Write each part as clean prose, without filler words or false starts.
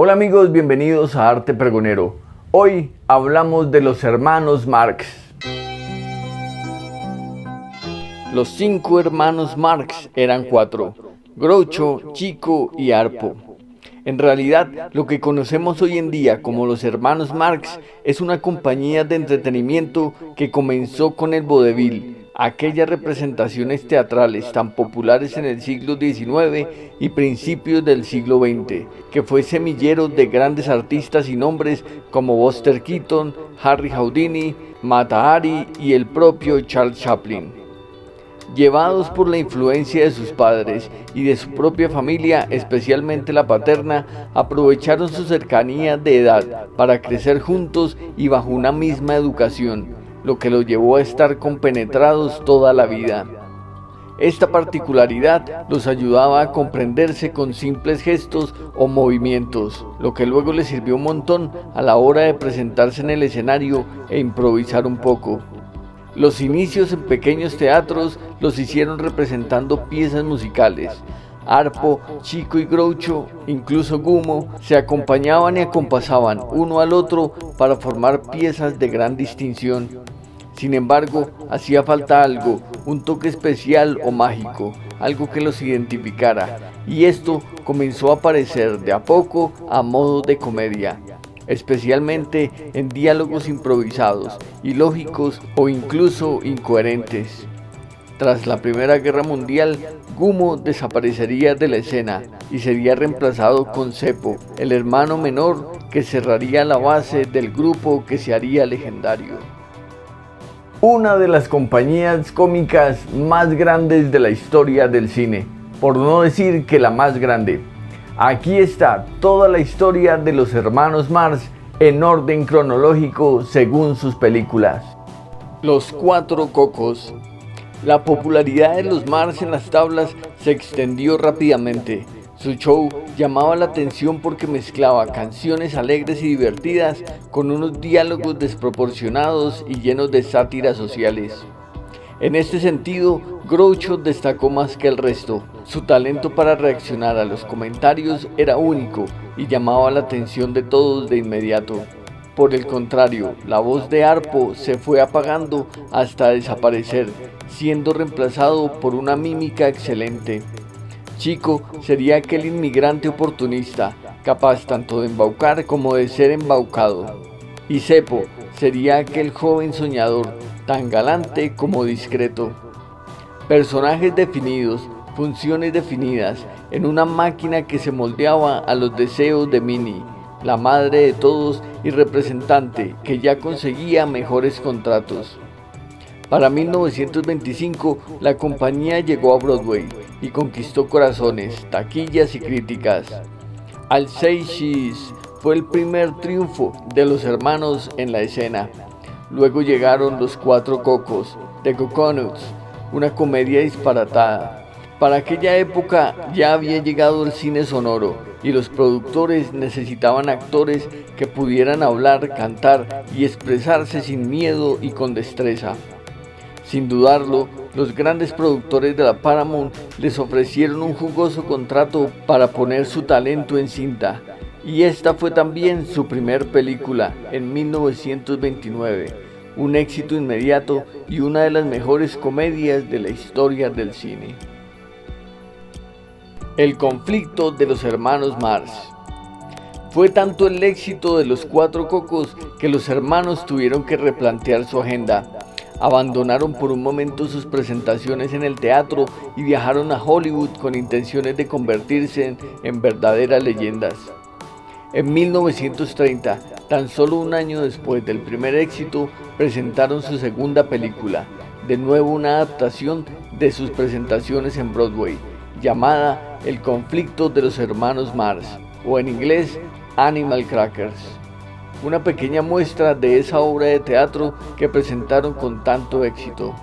Hola amigos, bienvenidos a Arte Pregonero. Hoy hablamos de los hermanos Marx. Los 5 hermanos Marx eran 4: Groucho, Chico y Harpo. En realidad, lo que conocemos hoy en día como los hermanos Marx es una compañía de entretenimiento que comenzó con el vodevil, aquellas representaciones teatrales tan populares en el siglo XIX y principios del siglo XX, que fue semillero de grandes artistas y nombres como Buster Keaton, Harry Houdini, Mata Hari y el propio Charles Chaplin. Llevados por la influencia de sus padres y de su propia familia, especialmente la paterna, aprovecharon su cercanía de edad para crecer juntos y bajo una misma educación, lo que los llevó a estar compenetrados toda la vida. Esta particularidad los ayudaba a comprenderse con simples gestos o movimientos, lo que luego les sirvió un montón a la hora de presentarse en el escenario e improvisar un poco. Los inicios en pequeños teatros los hicieron representando piezas musicales. Harpo, Chico y Groucho, incluso Gumo, se acompañaban y acompasaban uno al otro para formar piezas de gran distinción. Sin embargo, hacía falta algo, un toque especial o mágico, algo que los identificara, y esto comenzó a aparecer de a poco a modo de comedia, especialmente en diálogos improvisados, ilógicos o incluso incoherentes. Tras la Primera Guerra Mundial, Gumo desaparecería de la escena y sería reemplazado con Seppo, el hermano menor que cerraría la base del grupo que se haría legendario. Una de las compañías cómicas más grandes de la historia del cine, por no decir que la más grande. Aquí está toda la historia de los hermanos Marx en orden cronológico según sus películas. Los 4 cocos. La popularidad de los Marx en las tablas se extendió rápidamente. Su show llamaba la atención porque mezclaba canciones alegres y divertidas con unos diálogos desproporcionados y llenos de sátiras sociales. En este sentido, Groucho destacó más que el resto. Su talento para reaccionar a los comentarios era único y llamaba la atención de todos de inmediato. Por el contrario, la voz de Harpo se fue apagando hasta desaparecer, siendo reemplazado por una mímica excelente. Chico sería aquel inmigrante oportunista, capaz tanto de embaucar como de ser embaucado. Y Seppo sería aquel joven soñador, tan galante como discreto. Personajes definidos, funciones definidas, en una máquina que se moldeaba a los deseos de Minnie, la madre de todos y representante que ya conseguía mejores contratos. Para 1925, la compañía llegó a Broadway y conquistó corazones, taquillas y críticas. Al Say Cheese fue el primer triunfo de los hermanos en la escena. Luego llegaron los 4 cocos, The Coconuts, una comedia disparatada. Para aquella época ya había llegado el cine sonoro y los productores necesitaban actores que pudieran hablar, cantar y expresarse sin miedo y con destreza. Sin dudarlo, los grandes productores de la Paramount les ofrecieron un jugoso contrato para poner su talento en cinta, y esta fue también su primer película en 1929, un éxito inmediato y una de las mejores comedias de la historia del cine. El conflicto de los hermanos Marx. Fue tanto el éxito de los 4 cocos que los hermanos tuvieron que replantear su agenda. Abandonaron por un momento sus presentaciones en el teatro y viajaron a Hollywood con intenciones de convertirse en verdaderas leyendas. En 1930, tan solo un año después del primer éxito, presentaron su segunda película, de nuevo una adaptación de sus presentaciones en Broadway, llamada El conflicto de los hermanos Marx, o en inglés, Animal Crackers. Una pequeña muestra de esa obra de teatro que presentaron con tanto éxito.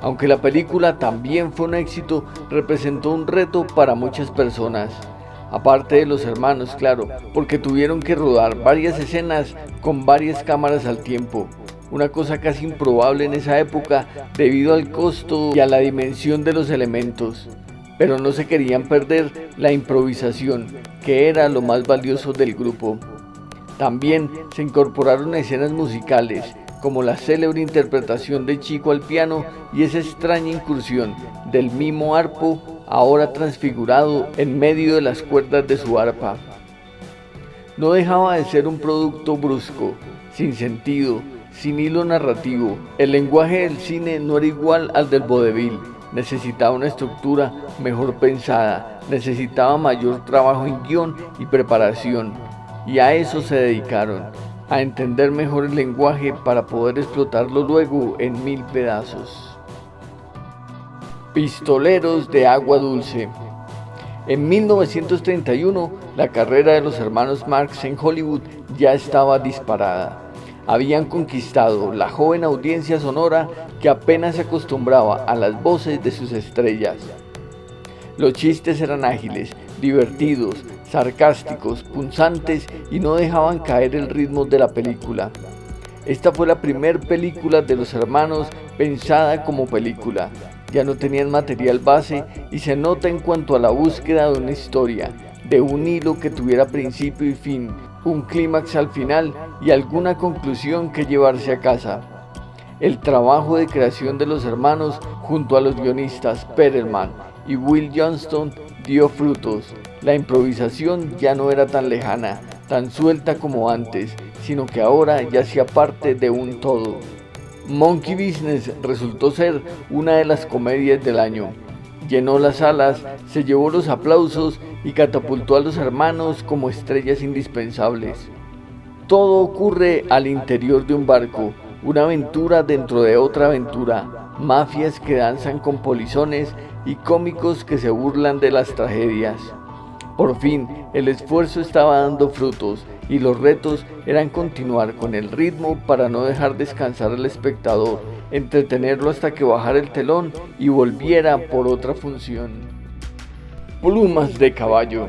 Aunque la película también fue un éxito, representó un reto para muchas personas, aparte de los hermanos, claro, porque tuvieron que rodar varias escenas con varias cámaras al tiempo, una cosa casi improbable en esa época debido al costo y a la dimensión de los elementos. pero no se querían perder la improvisación, que era lo más valioso del grupo. También se incorporaron escenas musicales, como la célebre interpretación de Chico al piano y esa extraña incursión del mimo Harpo, ahora transfigurado en medio de las cuerdas de su arpa. No dejaba de ser un producto brusco, sin sentido, sin hilo narrativo. El lenguaje del cine no era igual al del vodevil, necesitaba una estructura mejor pensada, necesitaba mayor trabajo en guión y preparación, y a eso se dedicaron, a entender mejor el lenguaje para poder explotarlo luego en 1000 pedazos. Pistoleros de agua dulce. En 1931, la carrera de los hermanos Marx en Hollywood ya estaba disparada. Habían conquistado la joven audiencia sonora que apenas se acostumbraba a las voces de sus estrellas. Los chistes eran ágiles, divertidos, sarcásticos, punzantes y no dejaban caer el ritmo de la película. Esta fue la primera película de los hermanos pensada como película. Ya no tenían material base y se nota en cuanto a la búsqueda de una historia, de un hilo que tuviera principio y fin, un clímax al final y alguna conclusión que llevarse a casa. El trabajo de creación de los hermanos junto a los guionistas Perelman y Will Johnston dio frutos. La improvisación ya no era tan lejana, tan suelta como antes, sino que ahora ya hacía parte de un todo. Monkey Business resultó ser una de las comedias del año. Llenó las salas, se llevó los aplausos y catapultó a los hermanos como estrellas indispensables. Todo ocurre al interior de un barco, una aventura dentro de otra aventura, mafias que danzan con polizones y cómicos que se burlan de las tragedias. Por fin, el esfuerzo estaba dando frutos y los retos eran continuar con el ritmo para no dejar descansar al espectador, entretenerlo hasta que bajara el telón y volviera por otra función. Plumas de caballo.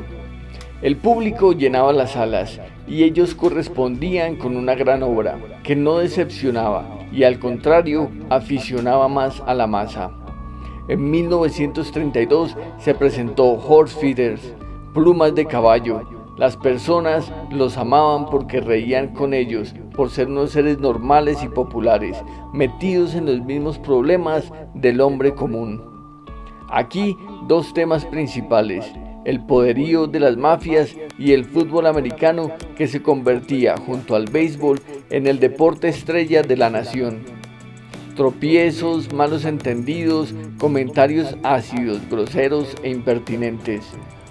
El público llenaba las salas y ellos correspondían con una gran obra que no decepcionaba y al contrario aficionaba más a la masa. En 1932 se presentó Horse Feathers, Plumas de caballo. Las personas los amaban porque reían con ellos, por ser unos seres normales y populares, metidos en los mismos problemas del hombre común. Aquí dos temas principales, el poderío de las mafias y el fútbol americano que se convertía junto al béisbol en el deporte estrella de la nación. Tropiezos, malos entendidos, comentarios ácidos, groseros e impertinentes.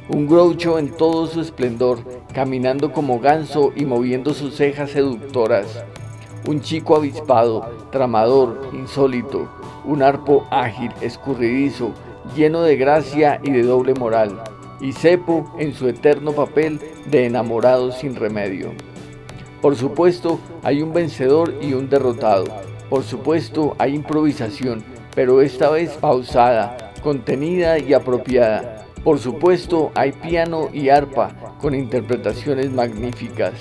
Un Groucho en todo su esplendor, caminando como ganso y moviendo sus cejas seductoras. Un Chico avispado, tramador, insólito. Un Harpo ágil, escurridizo, lleno de gracia y de doble moral. Y Zeppo en su eterno papel de enamorado sin remedio. Por supuesto, hay un vencedor y un derrotado. Por supuesto, hay improvisación, pero esta vez pausada, contenida y apropiada. Por supuesto, hay piano y arpa con interpretaciones magníficas.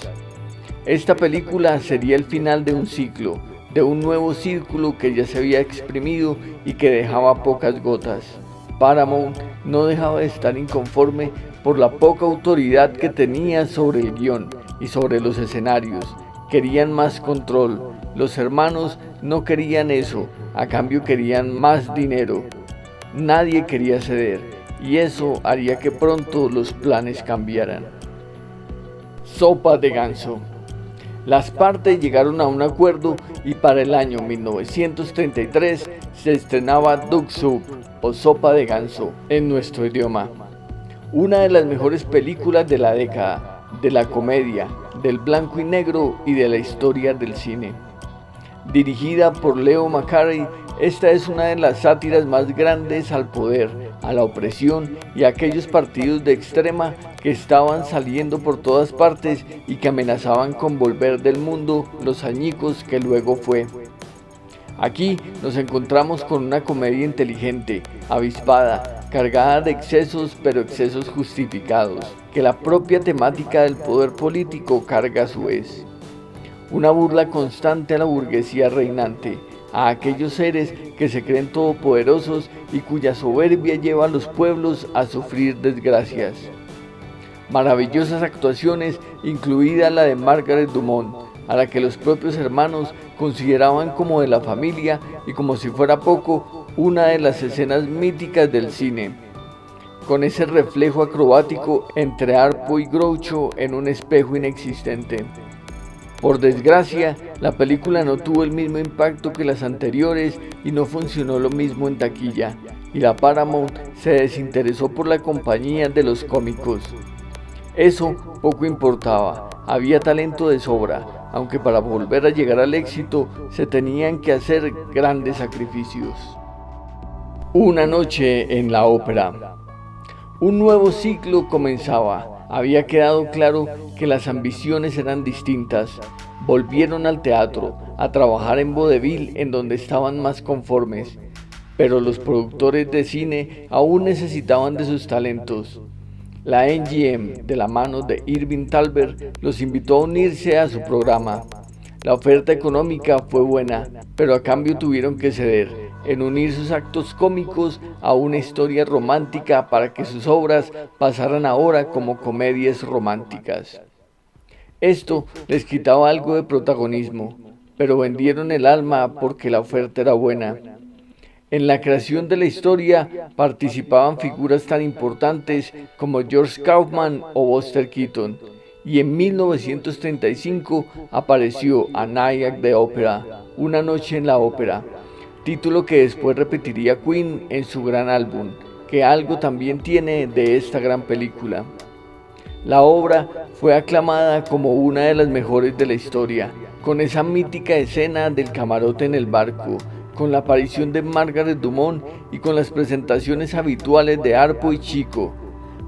Esta película sería el final de un ciclo, de un nuevo círculo que ya se había exprimido y que dejaba pocas gotas. Paramount no dejaba de estar inconforme por la poca autoridad que tenía sobre el guión y sobre los escenarios. Querían más control. Los hermanos no querían eso, a cambio querían más dinero. Nadie quería ceder. Y eso haría que pronto los planes cambiaran. Sopa de ganso. Las partes llegaron a un acuerdo y para el año 1933 se estrenaba Duck Soup o Sopa de ganso en nuestro idioma. Una de las mejores películas de la década, de la comedia, del blanco y negro y de la historia del cine. Dirigida por Leo McCarey, esta es una de las sátiras más grandes al poder, a la opresión y a aquellos partidos de extrema que estaban saliendo por todas partes y que amenazaban con volver del mundo los añicos que luego fue. Aquí nos encontramos con una comedia inteligente, avispada, cargada de excesos pero excesos justificados, que la propia temática del poder político carga a su vez. Una burla constante a la burguesía reinante, a aquellos seres que se creen todopoderosos y cuya soberbia lleva a los pueblos a sufrir desgracias. Maravillosas actuaciones, incluida la de Margaret Dumont, a la que los propios hermanos consideraban como de la familia y, como si fuera poco, una de las escenas míticas del cine, con ese reflejo acrobático entre Harpo y Groucho en un espejo inexistente. Por desgracia, la película no tuvo el mismo impacto que las anteriores y no funcionó lo mismo en taquilla, y la Paramount se desinteresó por la compañía de los cómicos. Eso poco importaba, había talento de sobra, aunque para volver a llegar al éxito se tenían que hacer grandes sacrificios. Una noche en la ópera. Un nuevo ciclo comenzaba. Había quedado claro que las ambiciones eran distintas. Volvieron al teatro, a trabajar en vodevil, en donde estaban más conformes. Pero los productores de cine aún necesitaban de sus talentos. La MGM, de la mano de Irving Thalberg, los invitó a unirse a su programa. La oferta económica fue buena, pero a cambio tuvieron que ceder en unir sus actos cómicos a una historia romántica para que sus obras pasaran ahora como comedias románticas. Esto les quitaba algo de protagonismo, pero vendieron el alma porque la oferta era buena. En la creación de la historia participaban figuras tan importantes como George Kaufman o Buster Keaton, y en 1935 apareció A Night at the Opera, Una noche en la ópera, título que después repetiría Queen en su gran álbum, que algo también tiene de esta gran película. La obra fue aclamada como una de las mejores de la historia, con esa mítica escena del camarote en el barco, con la aparición de Margaret Dumont y con las presentaciones habituales de Harpo y Chico.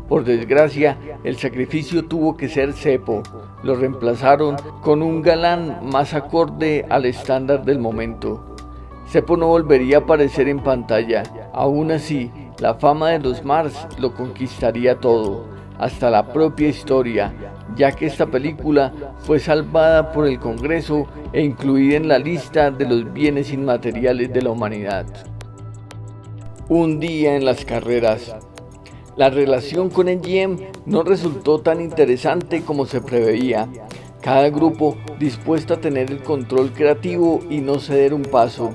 Por desgracia, el sacrificio tuvo que ser Seppo. Lo reemplazaron con un galán más acorde al estándar del momento. Seppo no volvería a aparecer en pantalla. Aún así, la fama de los Marx lo conquistaría todo, hasta la propia historia, ya que esta película fue salvada por el Congreso e incluida en la lista de los bienes inmateriales de la humanidad. Un día en las carreras. La relación con MGM no resultó tan interesante como se preveía. Cada grupo dispuesto a tener el control creativo y no ceder un paso.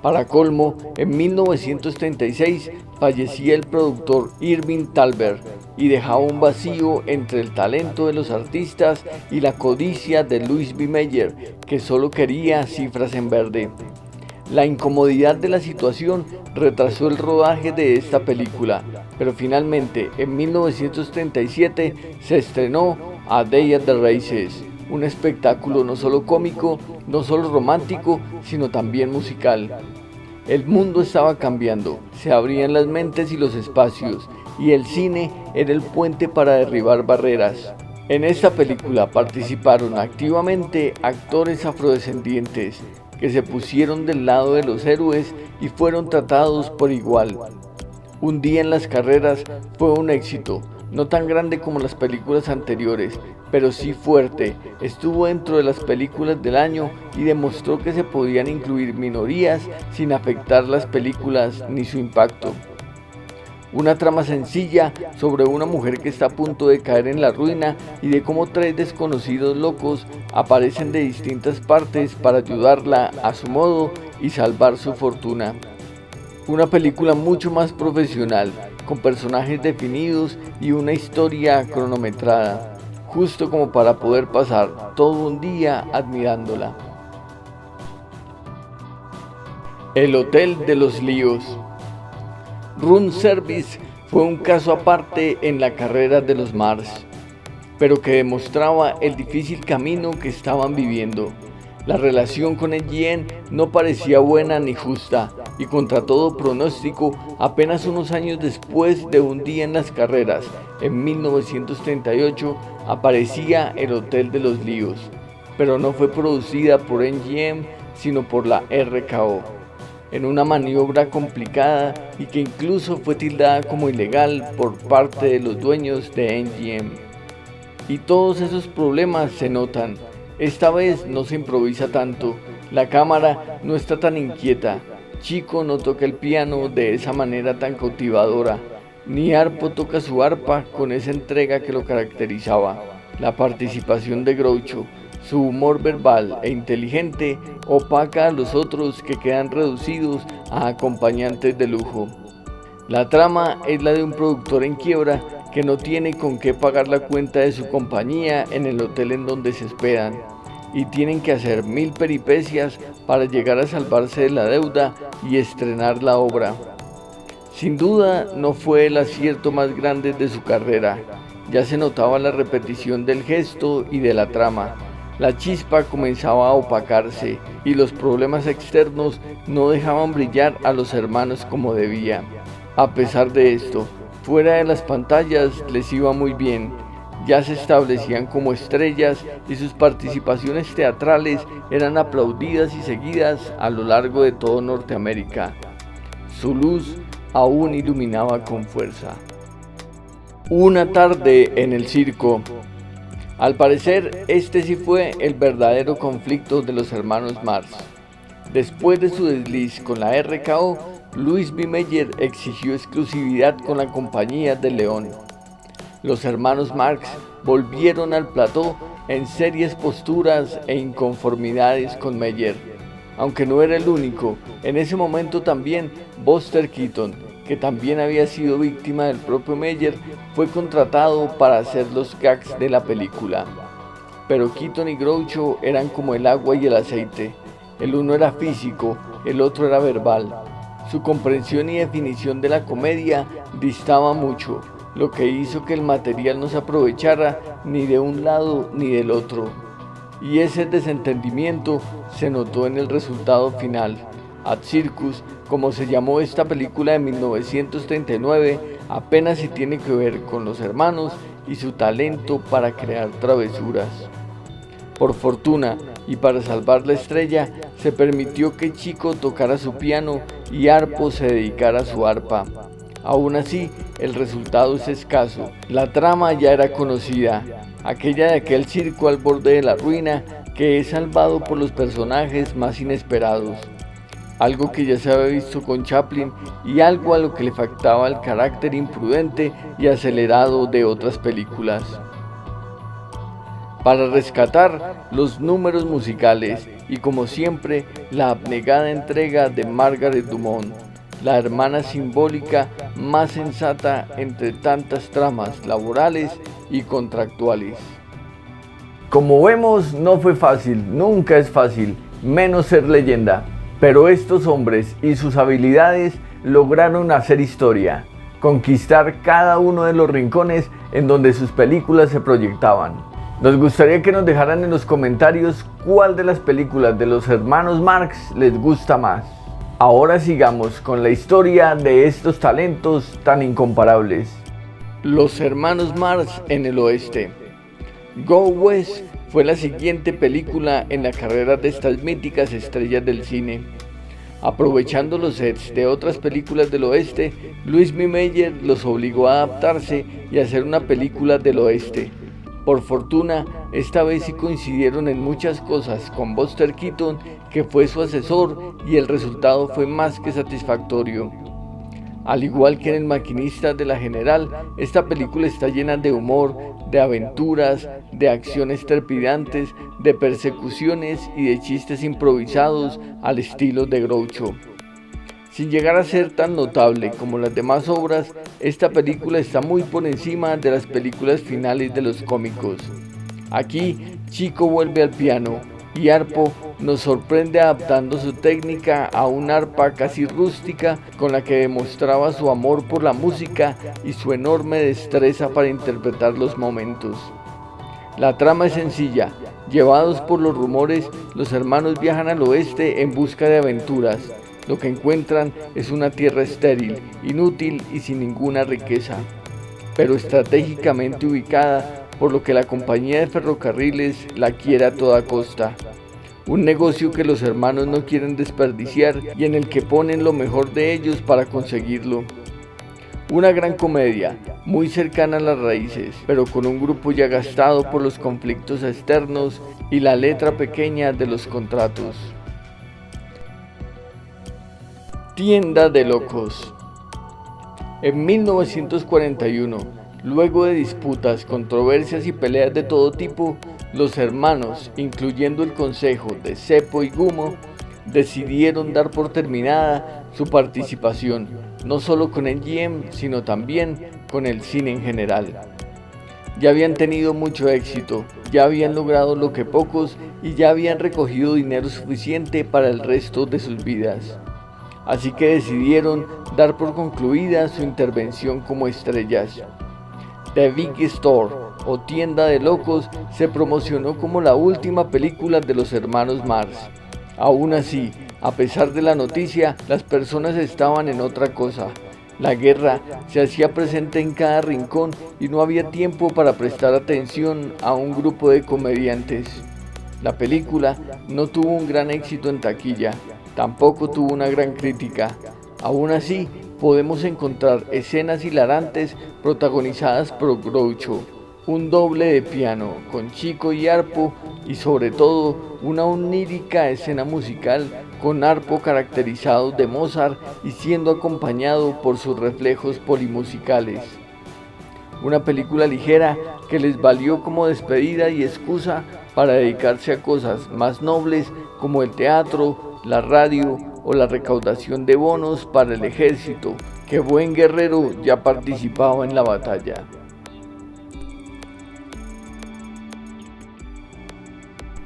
Para colmo, en 1936 fallecía el productor Irving Thalberg y dejaba un vacío entre el talento de los artistas y la codicia de Louis B. Mayer, que solo quería cifras en verde. La incomodidad de la situación retrasó el rodaje de esta película, pero finalmente en 1937 se estrenó A Day at the Races, un espectáculo no solo cómico, no solo romántico, sino también musical. El mundo estaba cambiando, se abrían las mentes y los espacios, y el cine era el puente para derribar barreras. En esta película participaron activamente actores afrodescendientes, que se pusieron del lado de los héroes y fueron tratados por igual. Un día en las carreras fue un éxito, no tan grande como las películas anteriores, pero sí fuerte. Estuvo dentro de las películas del año y demostró que se podían incluir minorías sin afectar las películas ni su impacto. Una trama sencilla sobre una mujer que está a punto de caer en la ruina y de cómo tres desconocidos locos aparecen de distintas partes para ayudarla a su modo y salvar su fortuna. Una película mucho más profesional, con personajes definidos y una historia cronometrada, justo como para poder pasar todo un día admirándola. El Hotel de los Líos. Room Service fue un caso aparte en la carrera de los Marx, pero que demostraba el difícil camino que estaban viviendo. La relación con MGM no parecía buena ni justa, y contra todo pronóstico, apenas unos años después de Un día en las carreras, en 1938, aparecía El Hotel de los Líos, pero no fue producida por MGM, sino por la RKO. En una maniobra complicada y que incluso fue tildada como ilegal por parte de los dueños de MGM. Y todos esos problemas se notan. Esta vez no se improvisa tanto, La cámara no está tan inquieta, Chico no toca el piano de esa manera tan cautivadora, ni Harpo toca su arpa con esa entrega que lo caracterizaba. La participación de Groucho, su humor verbal e inteligente, opaca a los otros que quedan reducidos a acompañantes de lujo. La trama es la de un productor en quiebra que no tiene con qué pagar la cuenta de su compañía en el hotel en donde se hospedan, y tienen que hacer 1000 peripecias para llegar a salvarse de la deuda y estrenar la obra. Sin duda no fue el acierto más grande de su carrera, ya se notaba la repetición del gesto y de la trama. La chispa comenzaba a opacarse y los problemas externos no dejaban brillar a los hermanos como debía. A pesar de esto, fuera de las pantallas les iba muy bien. Ya se establecían como estrellas y sus participaciones teatrales eran aplaudidas y seguidas a lo largo de todo Norteamérica. Su luz aún iluminaba con fuerza. Una tarde en el circo. Al parecer, este sí fue el verdadero conflicto de los hermanos Marx. Después de su desliz con la RKO, Louis B. Mayer exigió exclusividad con la Compañía del León. Los hermanos Marx volvieron al plató en serias posturas e inconformidades con Mayer. Aunque no era el único, en ese momento también Buster Keaton, que también había sido víctima del propio Mayer, fue contratado para hacer los gags de la película. Pero Keaton y Groucho eran como el agua y el aceite. El uno era físico, el otro era verbal. Su comprensión y definición de la comedia distaba mucho, lo que hizo que el material no se aprovechara ni de un lado ni del otro. Y ese desentendimiento se notó en el resultado final. Ad Circus, como se llamó esta película de 1939, apenas si tiene que ver con los hermanos y su talento para crear travesuras. Por fortuna y para salvar la estrella, se permitió que Chico tocara su piano y Harpo se dedicara a su arpa. Aún así, el resultado es escaso. La trama ya era conocida, aquella de aquel circo al borde de la ruina que es salvado por los personajes más inesperados. Algo que ya se había visto con Chaplin y algo a lo que le faltaba el carácter imprudente y acelerado de otras películas. Para rescatar los números musicales y como siempre la abnegada entrega de Margaret Dumont, la hermana simbólica más sensata entre tantas tramas laborales y contractuales. Como vemos, no fue fácil, nunca es fácil, menos ser leyenda. Pero estos hombres y sus habilidades lograron hacer historia, conquistar cada uno de los rincones en donde sus películas se proyectaban. Nos gustaría que nos dejaran en los comentarios cuál de las películas de los hermanos Marx les gusta más. Ahora sigamos con la historia de estos talentos tan incomparables. Los hermanos Marx en el oeste. Go West fue la siguiente película en la carrera de estas míticas estrellas del cine. Aprovechando los sets de otras películas del oeste, Louis B. Mayer los obligó a adaptarse y hacer una película del oeste. Por fortuna, esta vez sí coincidieron en muchas cosas con Buster Keaton, que fue su asesor, y el resultado fue más que satisfactorio. Al igual que en El maquinista de la General, esta película está llena de humor, de aventuras, de acciones trepidantes, de persecuciones y de chistes improvisados al estilo de Groucho. Sin llegar a ser tan notable como las demás obras, esta película está muy por encima de las películas finales de los cómicos. Aquí, Chico vuelve al piano y Harpo nos sorprende adaptando su técnica a un arpa casi rústica con la que demostraba su amor por la música y su enorme destreza para interpretar los momentos. La trama es sencilla. Llevados por los rumores, los hermanos viajan al oeste en busca de aventuras. Lo que encuentran es una tierra estéril, inútil y sin ninguna riqueza, pero estratégicamente ubicada, por lo que la compañía de ferrocarriles la quiere a toda costa. Un negocio que los hermanos no quieren desperdiciar y en el que ponen lo mejor de ellos para conseguirlo. Una gran comedia, muy cercana a las raíces, pero con un grupo ya gastado por los conflictos externos y la letra pequeña de los contratos. Tienda de locos. En 1941, luego de disputas, controversias y peleas de todo tipo, los hermanos, incluyendo el consejo de Cepo y Gumo, decidieron dar por terminada su participación, no solo con MGM, sino también con el cine en general. Ya habían tenido mucho éxito, ya habían logrado lo que pocos y ya habían recogido dinero suficiente para el resto de sus vidas. Así que decidieron dar por concluida su intervención como estrellas. The Big Store, o Tienda de Locos, se promocionó como la última película de los hermanos Marx. Aún así, a pesar de la noticia, las personas estaban en otra cosa. La guerra se hacía presente en cada rincón y no había tiempo para prestar atención a un grupo de comediantes. La película no tuvo un gran éxito en taquilla, tampoco tuvo una gran crítica. Aún así, podemos encontrar escenas hilarantes protagonizadas por Groucho, un doble de piano con Chico y Harpo y sobre todo una onírica escena musical con Harpo caracterizado de Mozart y siendo acompañado por sus reflejos polimusicales. Una película ligera que les valió como despedida y excusa para dedicarse a cosas más nobles como el teatro, la radio o la recaudación de bonos para el ejército, que buen guerrero ya participaba en la batalla.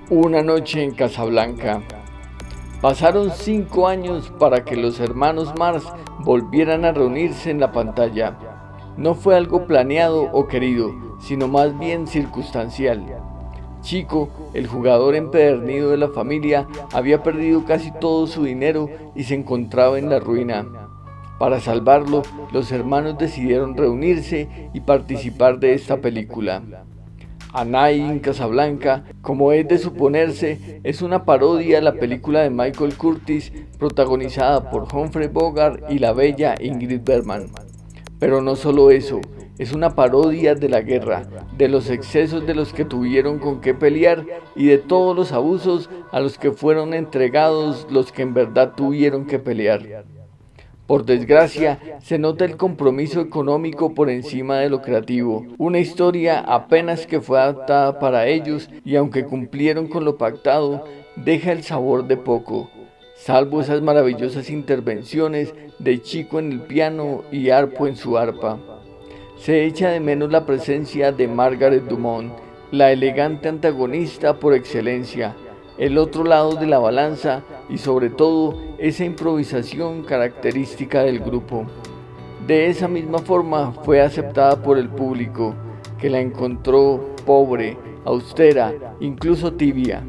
Una noche en Casablanca. Pasaron 5 años para que los hermanos Marx volvieran a reunirse en la pantalla. No fue algo planeado o querido, sino más bien circunstancial. Chico, el jugador empedernido de la familia, había perdido casi todo su dinero y se encontraba en la ruina. Para salvarlo, los hermanos decidieron reunirse y participar de esta película. A Night in Casablanca, como es de suponerse, es una parodia a la película de Michael Curtiz protagonizada por Humphrey Bogart y la bella Ingrid Bergman. Pero no solo eso, es una parodia de la guerra, de los excesos de los que tuvieron con qué pelear y de todos los abusos a los que fueron entregados los que en verdad tuvieron que pelear. Por desgracia, se nota el compromiso económico por encima de lo creativo, una historia apenas que fue adaptada para ellos y aunque cumplieron con lo pactado, deja el sabor de poco, salvo esas maravillosas intervenciones de Chico en el piano y Harpo en su arpa. Se echa de menos la presencia de Margaret Dumont, la elegante antagonista por excelencia, el otro lado de la balanza y sobre todo esa improvisación característica del grupo. De esa misma forma fue aceptada por el público, que la encontró pobre, austera, incluso tibia.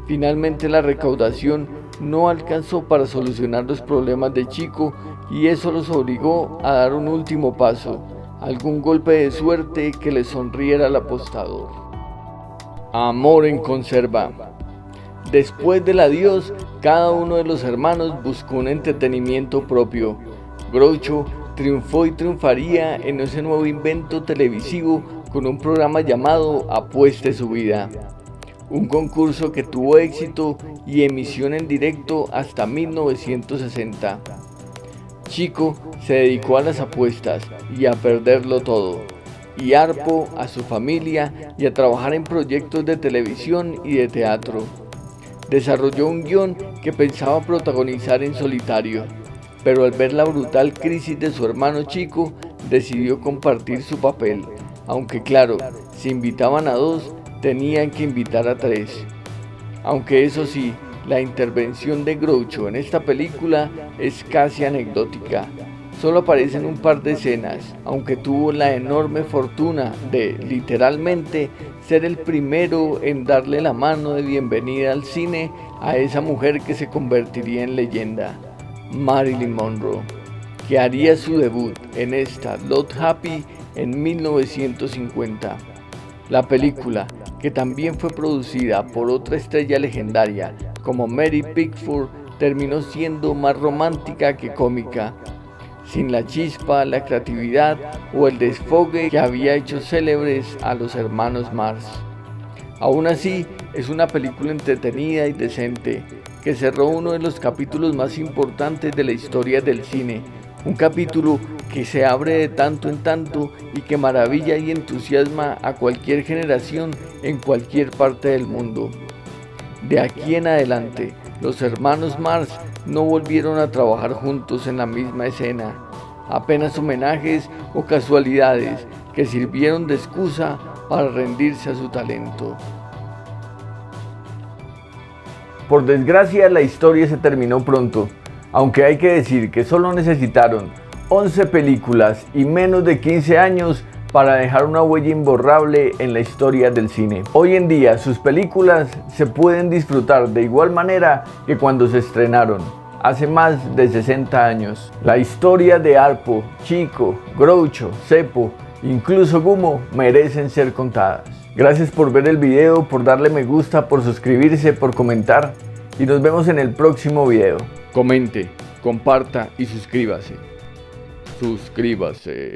Finalmente la recaudación no alcanzó para solucionar los problemas de Chico y eso los obligó a dar un último paso, algún golpe de suerte que le sonriera al apostador. Amor en conserva. Después del adiós, cada uno de los hermanos buscó un entretenimiento propio. Groucho triunfó y triunfaría en ese nuevo invento televisivo con un programa llamado Apueste su vida. Un concurso que tuvo éxito y emisión en directo hasta 1960. Chico se dedicó a las apuestas y a perderlo todo, y Harpo a su familia y a trabajar en proyectos de televisión y de teatro. Desarrolló un guión que pensaba protagonizar en solitario, pero al ver la brutal crisis de su hermano Chico, decidió compartir su papel, aunque claro, si invitaban a 2, tenían que invitar a 3. Aunque eso sí, la intervención de Groucho en esta película es casi anecdótica. Solo aparecen un par de escenas, aunque tuvo la enorme fortuna de, literalmente, ser el primero en darle la mano de bienvenida al cine a esa mujer que se convertiría en leyenda, Marilyn Monroe, que haría su debut en esta Lot Happy en 1950. La película, que también fue producida por otra estrella legendaria como Mary Pickford, terminó siendo más romántica que cómica, sin la chispa, la creatividad o el desfogue que había hecho célebres a los hermanos Marx. Aún así, es una película entretenida y decente, que cerró uno de los capítulos más importantes de la historia del cine. Un capítulo que se abre de tanto en tanto y que maravilla y entusiasma a cualquier generación en cualquier parte del mundo. De aquí en adelante, los hermanos Marx no volvieron a trabajar juntos en la misma escena, apenas homenajes o casualidades que sirvieron de excusa para rendirse a su talento. Por desgracia, la historia se terminó pronto, aunque hay que decir que solo necesitaron 11 películas y menos de 15 años para dejar una huella imborrable en la historia del cine. Hoy en día sus películas se pueden disfrutar de igual manera que cuando se estrenaron, hace más de 60 años. La historia de Harpo, Chico, Groucho, Zeppo, incluso Gummo merecen ser contadas. Gracias por ver el video, por darle me gusta, por suscribirse, por comentar y nos vemos en el próximo video. Comente, comparta y suscríbase. Suscríbase.